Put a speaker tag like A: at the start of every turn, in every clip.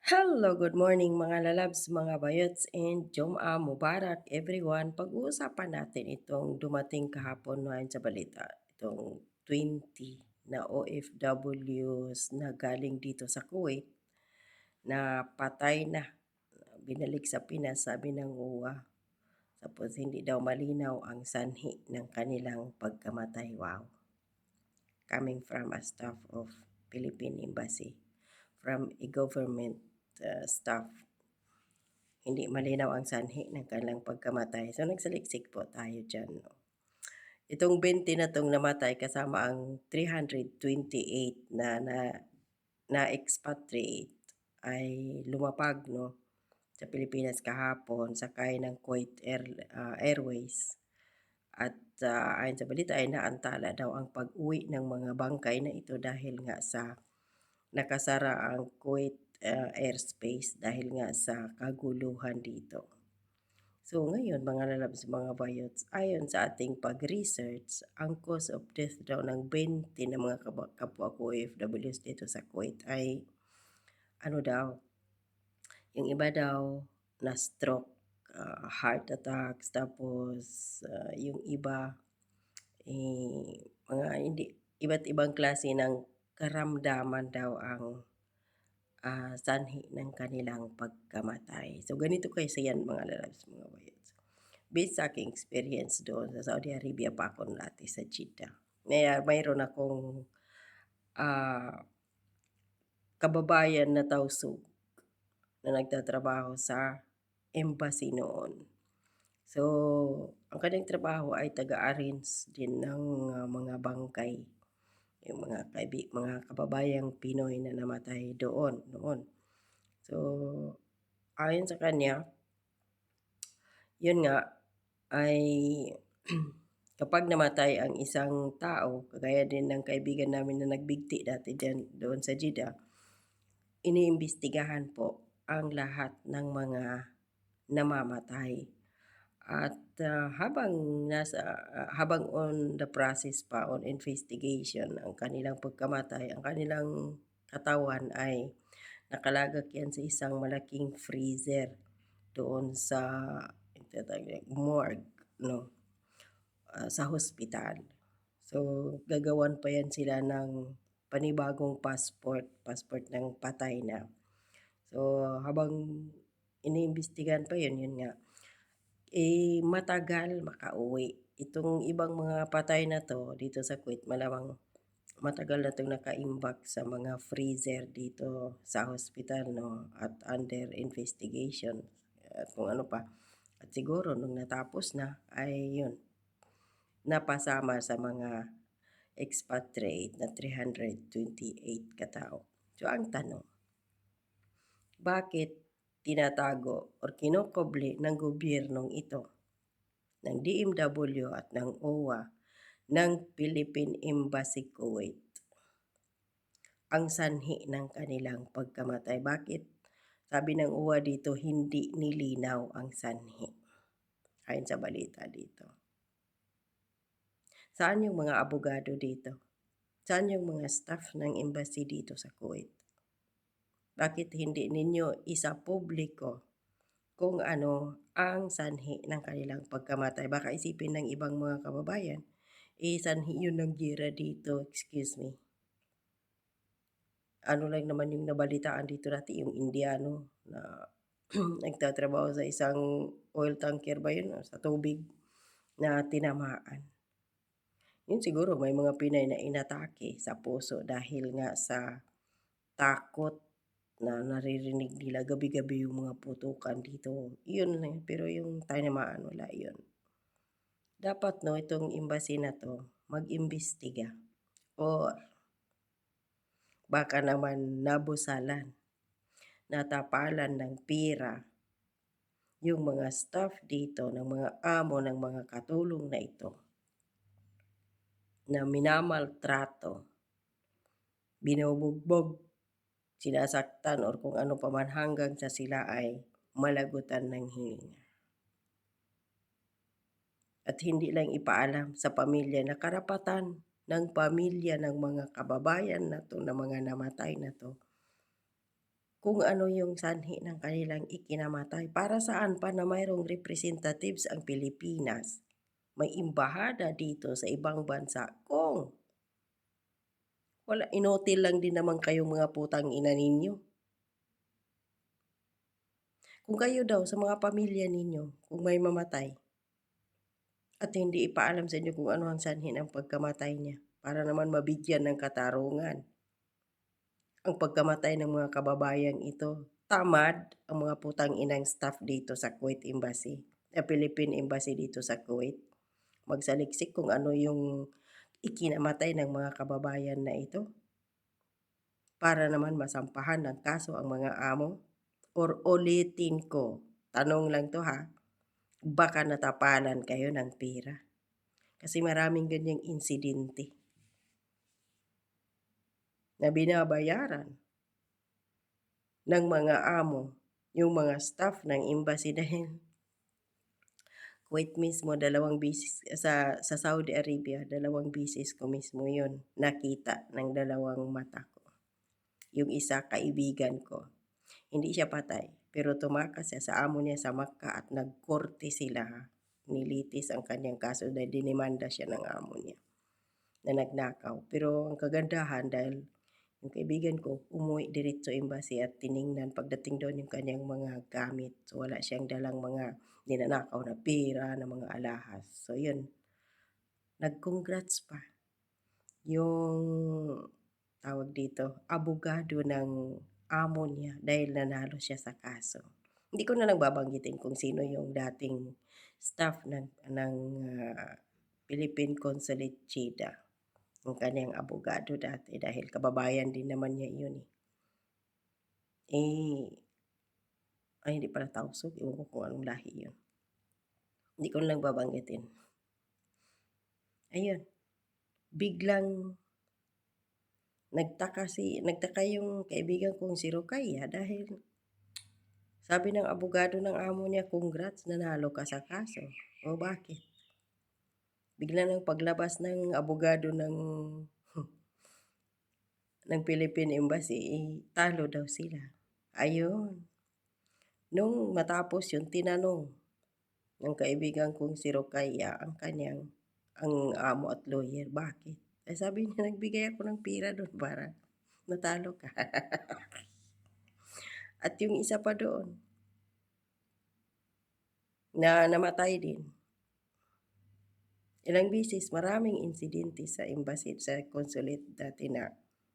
A: Hello, good morning mga lalabs, mga bayots, and Jum'a Mubarak everyone. Pag-uusapan natin itong dumating kahapon ngayon sa balita, itong 20 na OFWs na galing dito sa Kuwait na patay na, binalik sa Pinas, sabi ng UWA. Tapos hindi daw malinaw ang sanhi ng kanilang pagkamatay. Wow. Coming from a staff of Philippine Embassy, from a government staff, hindi malinaw ang sanhi ng kanilang pagkamatay. So nagsaliksik po tayo dyan. No? Itong 20 na itong namatay kasama ang 328 na expatriate ay lumapag no, sa Pilipinas kahapon sakay ng Kuwait Airways. At ayon sa balita ay naantala daw ang pag-uwi ng mga bangkay na ito dahil nga sa nakasara ang Kuwait airspace dahil nga sa kaguluhan dito. So ngayon mga lalabs, mga bayots, ayon sa ating pag-research, ang cause of death daw ng 20 na mga kapwa ko OFWs dito sa Kuwait ay ano daw, yung iba daw na stroke, heart attacks, tapos yung iba mga hindi iba't ibang klase ng karamdaman daw ang sanhi ng kanilang pagkamatay. So ganito kasi yan mga lalabs, mga bayots. Based sa aking experience doon sa Saudi Arabia pa ako dati sa Jeddah. Mayroon akong kababayan na tausug na nagtatrabaho sa embassy noon. So, ang kanyang trabaho ay taga-arrange din ng mga bangkay, yung mga kababayang Pinoy na namatay doon noon. So, ayon sa kanya, yun nga ay kapag namatay ang isang tao, kagaya din ng kaibigan namin na nagbigti dati doon sa Jeddah, iniimbestigahan po ang lahat ng mga namamatay. At habang on the process pa, on investigation ang kanilang pagkamatay, ang kanilang katawan ay nakalagak yan sa isang malaking freezer doon sa morgue, no, sa hospital. So gagawan pa yan sila ng panibagong passport ng patay na. So habang iniimbestigahan pa yun nga, matagal makauwi. Itong ibang mga patay na to dito sa Kuwait, malamang matagal na itong nakaimbak sa mga freezer dito sa hospital, no, at under investigation at kung ano pa. At siguro nung natapos na ay yun, napasama sa mga expatriate na 328 katao. So ang tanong, bakit tinatago or kinukubli ng gobyernong ito, ng DMW at ng OWA, ng Philippine Embassy Kuwait ang sanhi ng kanilang pagkamatay? Bakit sabi ng OWA dito hindi nilinaw ang sanhi? Ayon sa balita dito. Saan yung mga abogado dito? Saan yung mga staff ng embassy dito sa Kuwait? Bakit hindi ninyo isa-publiko kung ano ang sanhi ng kanilang pagkamatay? Baka isipin ng ibang mga kababayan, sanhi yun ng gira dito, excuse me. Ano lang naman yung nabalitaan dito dati, yung Indiano na nagtatrabaho sa isang oil tanker ba yun, sa tubig na tinamaan. Yun siguro may mga Pinay na inatake sa puso dahil nga sa takot na naririnig nila gabi-gabi yung mga putukan dito. Yun lang, pero yung tinamaan wala yun. Dapat no, itong embassy na to mag-imbestiga o baka naman nabusalan, natapalan ng pira yung mga staff dito, ng mga amo ng mga katulong na ito na minamaltrato, binubugbog, sinasaktan or kung ano pa man hanggang sa sila ay malagutan ng hininga. At hindi lang ipaalam sa pamilya na karapatan ng pamilya ng mga kababayan na to, na mga namatay na to, kung ano yung sanhi ng kanilang ikinamatay. Para saan pa na mayroong representatives ang Pilipinas? May embahada dito sa ibang bansa kung wala, inutil lang din naman kayong mga putang ina ninyo. Kung kayo daw sa mga pamilya ninyo, kung may mamatay, at hindi ipaalam sa inyo kung ano ang sanhi ng pagkamatay niya, para naman mabigyan ng katarungan ang pagkamatay ng mga kababayang ito. Tamad ang mga putang inang staff dito sa Kuwait Embassy, Philippine Embassy dito sa Kuwait. Magsaliksik kung ano yung ikinamatay ng mga kababayan na ito para naman masampahan ng kaso ang mga amo. Or ulitin ko, tanong lang to ha, baka natapalan kayo ng pera. Kasi maraming ganyang insidente na binabayaran ng mga amo, yung mga staff ng embassy dahil Kuwait mismo dalawang bisis sa Saudi Arabia, dalawang bisis ko mismo yun nakita ng dalawang mata ko. Yung isa kaibigan ko, hindi siya patay, pero tumakas siya sa amo niya sa Makkah at nagkorte sila. Nilitis ang kanyang kaso dahil dinimanda siya ng amo niya na nagnakaw. Pero ang kagandahan dahil yung kaibigan ko umuwi diretso embassy at tiningnan pagdating doon yung kanyang mga gamit. So wala siyang dalang mga ninanakaw na pera, na mga alahas. So yun, nag-congrats pa yung tawag dito, abogado ng amo niya dahil nanalo siya sa kaso. Hindi ko na lang babanggitin kung sino yung dating staff ng Philippine Consulate Jeddah, yung kanyang abogado dati dahil kababayan din naman niya yun eh. Ay hindi pala Tausug, ewan ko kung anong lahi yun. Hindi ko na lang babanggitin. Ayun, biglang nagtaka yung kaibigan kong si Rokaya dahil sabi ng abogado ng amo niya, congrats, nanalo ka sa kaso. O bakit? Bigla ng paglabas ng abogado ng Philippine Embassy, talo daw sila. Ayun. Nung matapos yun, tinanong ng kaibigan kong si Rokaya ang amo at lawyer, bakit? Ay sabi niya, nagbigay ako ng pira doon para natalo ka. At yung isa pa doon, na namatay din. Ilang bisis, maraming insidente sa embassy, sa consulate dati na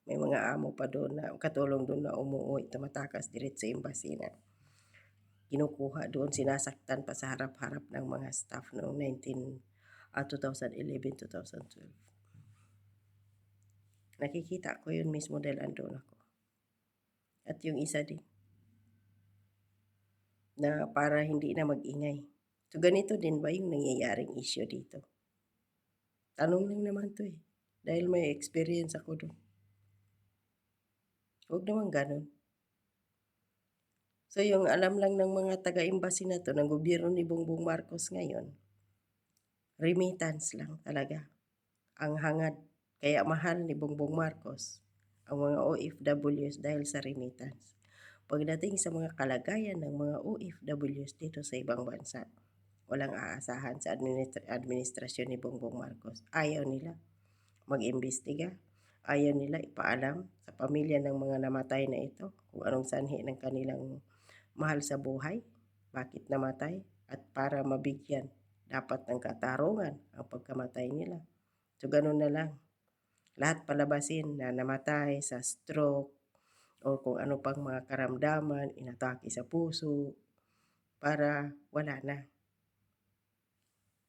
A: may mga amo pa doon na katulong doon na umuwi, tumatakas direct sa embassy na kinukuha doon, sinasaktan pa sa harap-harap ng mga staff noong 2011-2012. Nakikita ko yun mismo dahil andun ako. At yung isa din, na para hindi na mag-ingay. So ganito din ba yung nangyayaring issue dito? Tanong lang naman to eh. Dahil may experience ako doon. Huwag naman ganun. So yung alam lang ng mga taga-embassy na to, ng gobyerno ni Bongbong Marcos ngayon, remittance lang talaga ang hangad. Kaya mahal ni Bongbong Marcos ang mga OFWs dahil sa remittance. Pagdating sa mga kalagayan ng mga OFWs dito sa ibang bansa, walang aasahan sa administrasyon ni Bongbong Marcos. Ayaw nila mag-imbestiga. Ayaw nila ipaalam sa pamilya ng mga namatay na ito kung anong sanhi ng kanilang mahal sa buhay, bakit namatay, at para mabigyan dapat ng katarungan ang pagkamatay nila. So ganun na lang. Lahat palabasin na namatay sa stroke o kung ano pang mga karamdaman, inatake sa puso, para wala na.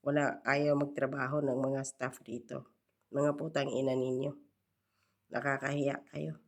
A: Wala, ayaw magtrabaho ng mga staff dito. Mga putang ina ninyo. Nakakahiya kayo.